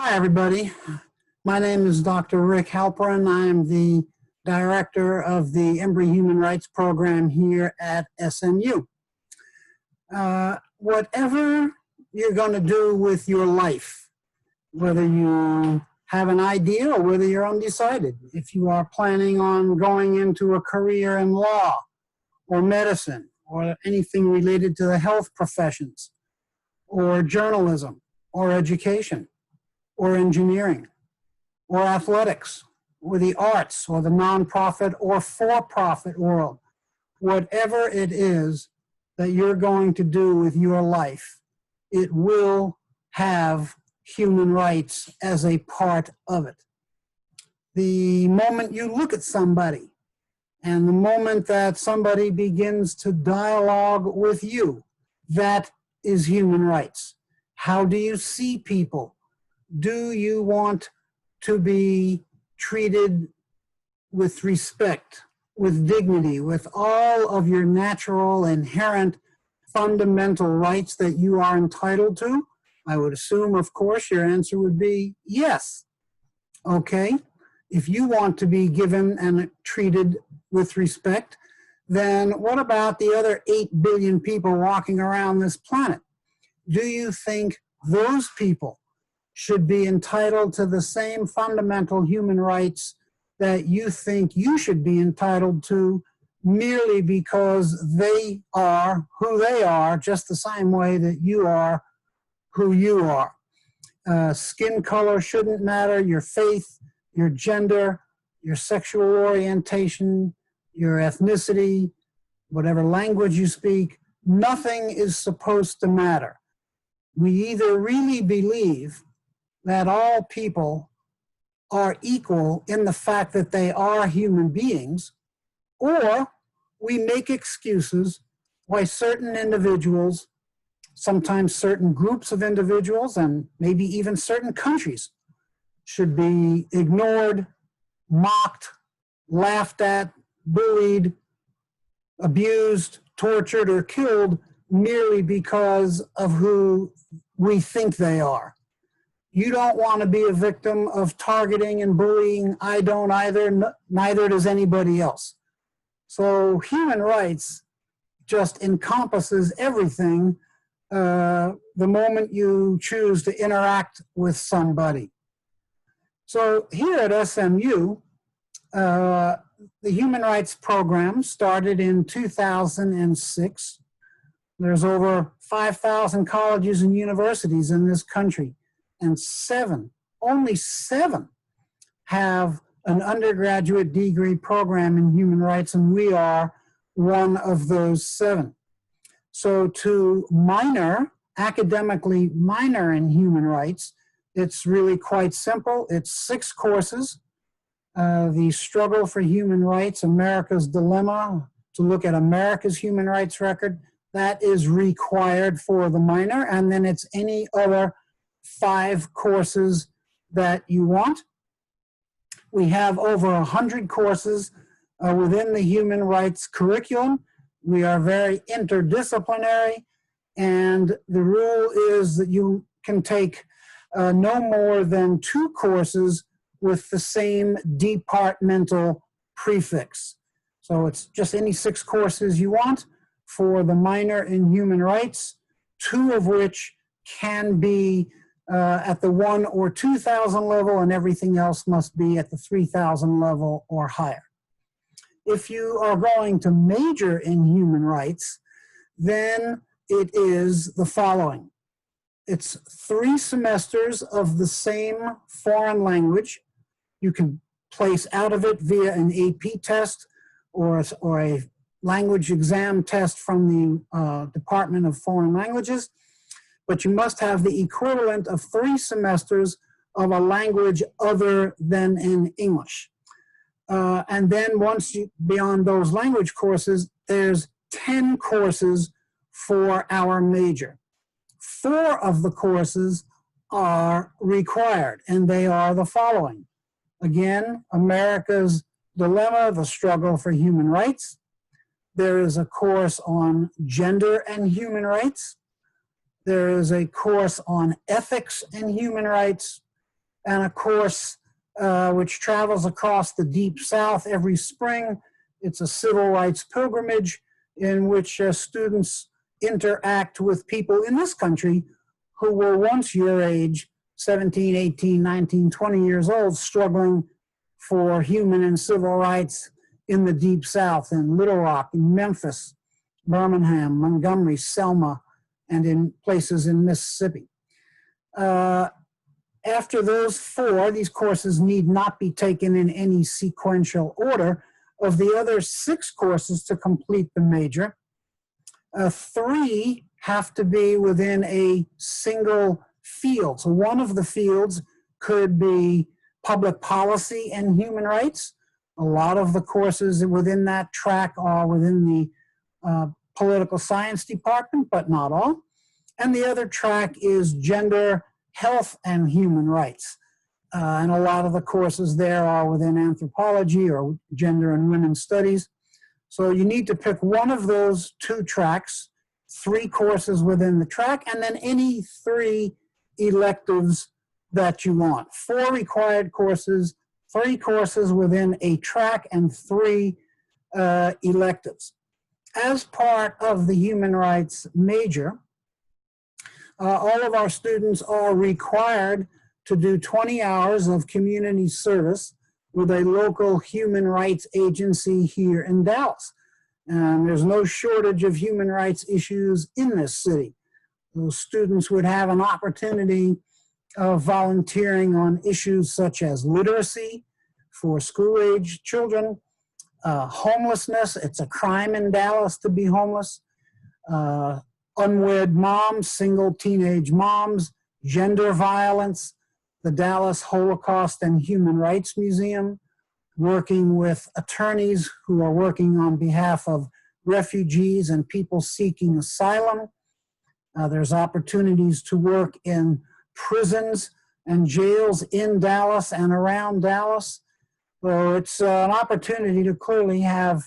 Hi, everybody. My name is Dr. Rick Halperin. I am the director of the SMU Human Rights Program here at SMU. Whatever you're going to do with your life, whether you have an idea or whether you're undecided, if you are planning on going into a career in law or medicine or anything related to the health professions or journalism or education, or engineering, or athletics, or the arts, or the nonprofit or for-profit world. Whatever it is that you're going to do with your life, it will have human rights as a part of it. The moment you look at somebody, and the moment that somebody begins to dialogue with you, that is human rights. How do you see people? Do you want to be treated with respect, with dignity, with all of your natural, inherent, fundamental rights that you are entitled to? I would assume, of course, your answer would be yes. Okay, if you want to be given and treated with respect, then what about the other 8 billion people walking around this planet? Do you think those people should be entitled to the same fundamental human rights that you think you should be entitled to, merely because they are who they are, just the same way that you are who you are? Skin color shouldn't matter, your faith, your gender, your sexual orientation, your ethnicity, whatever language you speak, nothing is supposed to matter. We either really believe that all people are equal in the fact that they are human beings, or we make excuses why certain individuals, sometimes certain groups of individuals, and maybe even certain countries, should be ignored, mocked, laughed at, bullied, abused, tortured, or killed merely because of who we think they are. You don't want to be a victim of targeting and bullying. I don't either, neither does anybody else. So human rights just encompasses everything the moment you choose to interact with somebody. So here at SMU, the Human Rights Program started in 2006. There's over 5,000 colleges and universities in this country, and only seven have an undergraduate degree program in human rights, and we are one of those 7. So to academically minor in human rights, it's really quite simple. It's 6 courses. The Struggle for Human Rights, America's Dilemma, to look at America's human rights record, that is required for the minor, and then it's any other 5 courses that you want. We have over 100 courses within the human rights curriculum. We are very interdisciplinary, and the rule is that you can take no more than 2 courses with the same departmental prefix. So it's just any 6 courses you want for the minor in human rights, 2 of which can be at the 1,000 or 2,000 level, and everything else must be at the 3,000 level or higher. If you are going to major in human rights, then it is the following. It's 3 semesters of the same foreign language. You can place out of it via an AP test or a language exam test from the Department of Foreign Languages, but you must have the equivalent of 3 semesters of a language other than in English. And then beyond those language courses, there's 10 courses for our major. 4 of the courses are required, and they are the following. Again, America's Dilemma, the Struggle for Human Rights. There is a course on gender and human rights. There is a course on ethics and human rights. and a course which travels across the Deep South every spring. It's a civil rights pilgrimage in which students interact with people in this country who were once your age, 17, 18, 19, 20 years old, struggling for human and civil rights in the Deep South, in Little Rock, in Memphis, Birmingham, Montgomery, Selma, and in places in Mississippi. After those four, these courses need not be taken in any sequential order. Of the other 6 courses to complete the major, 3 have to be within a single field. So one of the fields could be public policy and human rights. A lot of the courses within that track are within the political science department, but not all. And the other track is gender, health, and human rights. And a lot of the courses there are within anthropology or gender and women's studies. So you need to pick one of those 2 tracks, 3 courses within the track, and then any 3 electives that you want. 4 required courses, 3 courses within a track, and 3 electives. As part of the human rights major, all of our students are required to do 20 hours of community service with a local human rights agency here in Dallas. And there's no shortage of human rights issues in this city. Those students would have an opportunity of volunteering on issues such as literacy for school-age children, homelessness. It's a crime in Dallas to be homeless. Unwed moms, single teenage moms, gender violence, the Dallas Holocaust and Human Rights Museum, working with attorneys who are working on behalf of refugees and people seeking asylum. There's opportunities to work in prisons and jails in Dallas and around Dallas. So it's an opportunity to clearly have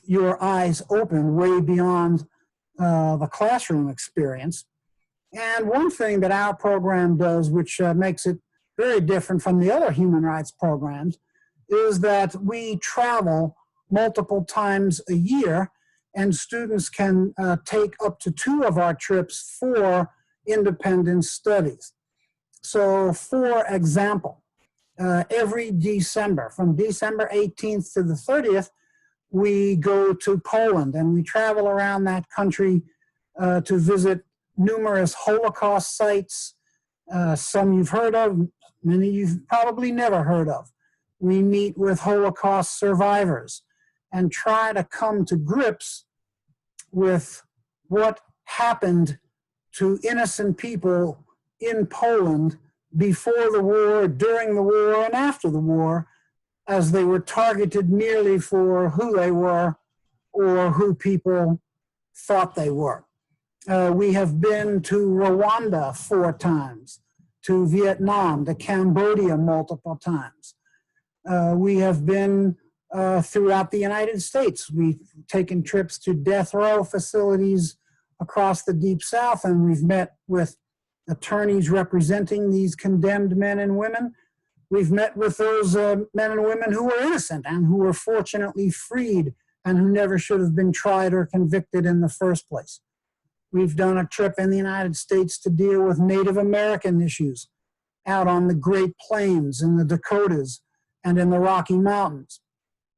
your eyes open way beyond the classroom experience. And one thing that our program does, which makes it very different from the other human rights programs, is that we travel multiple times a year, and students can take up to 2 of our trips for independent studies. So, for example, every December, from December 18th to the 30th, we go to Poland, and we travel around that country to visit numerous Holocaust sites, some you've heard of, many you've probably never heard of. We meet with Holocaust survivors and try to come to grips with what happened to innocent people in Poland before the war, during the war, and after the war, as they were targeted merely for who they were or who people thought they were. We have been to Rwanda 4 times, to Vietnam, to Cambodia multiple times. We have been throughout the United States. We've taken trips to death row facilities across the Deep South, and we've met with attorneys representing these condemned men and women. We've met with those men and women who were innocent and who were fortunately freed and who never should have been tried or convicted in the first place. We've done a trip in the United States to deal with Native American issues out on the Great Plains in the Dakotas and in the Rocky Mountains.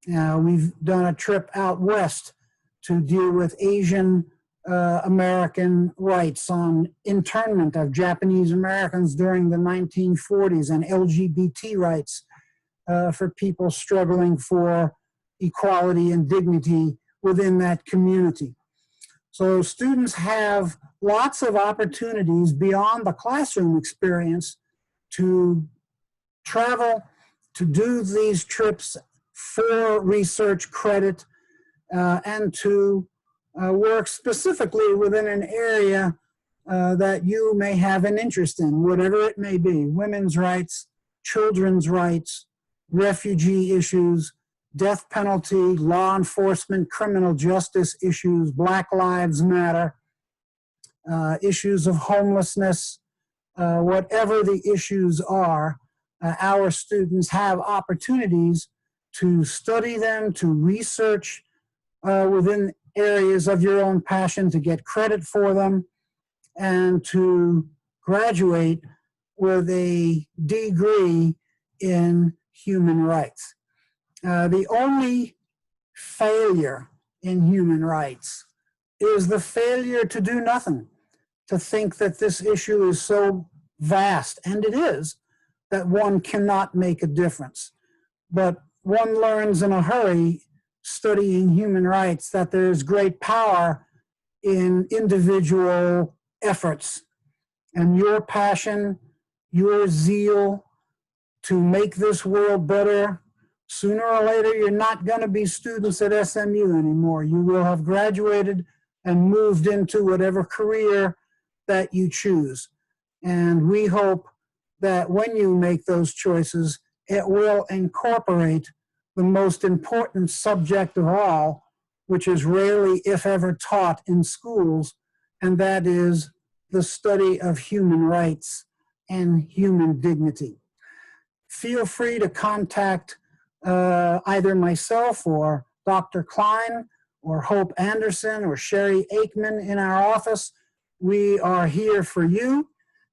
We've done a trip out west to deal with Asian American rights on internment of Japanese Americans during the 1940s and LGBT rights for people struggling for equality and dignity within that community. So students have lots of opportunities beyond the classroom experience to travel, to do these trips for research credit, and to work specifically within an area that you may have an interest in, whatever it may be: women's rights, children's rights, refugee issues, death penalty, law enforcement, criminal justice issues, Black Lives Matter, issues of homelessness, whatever the issues are, our students have opportunities to study them, to research within areas of your own passion, to get credit for them, and to graduate with a degree in human rights. The only failure in human rights is the failure to do nothing, to think that this issue is so vast, and it is, that one cannot make a difference. But one learns in a hurry, studying human rights, that there's great power in individual efforts, and your passion, your zeal to make this world better. Sooner or later, you're not going to be students at SMU anymore. You will have graduated and moved into whatever career that you choose. And we hope that when you make those choices, it will incorporate the most important subject of all, which is rarely, if ever, taught in schools, and that is the study of human rights and human dignity. Feel free to contact either myself or Dr. Klein or Hope Anderson or Sherry Aikman in our office. We are here for you,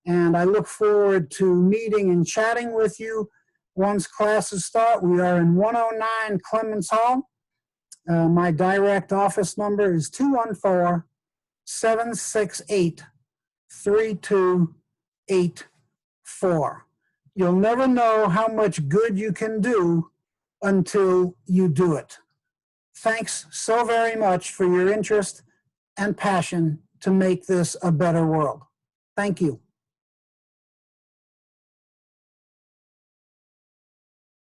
and I look forward to meeting and chatting with you once classes start. We are in 109 Clemens Hall. My direct office number is 214-768-3284. You'll never know how much good you can do until you do it. Thanks so very much for your interest and passion to make this a better world. Thank you.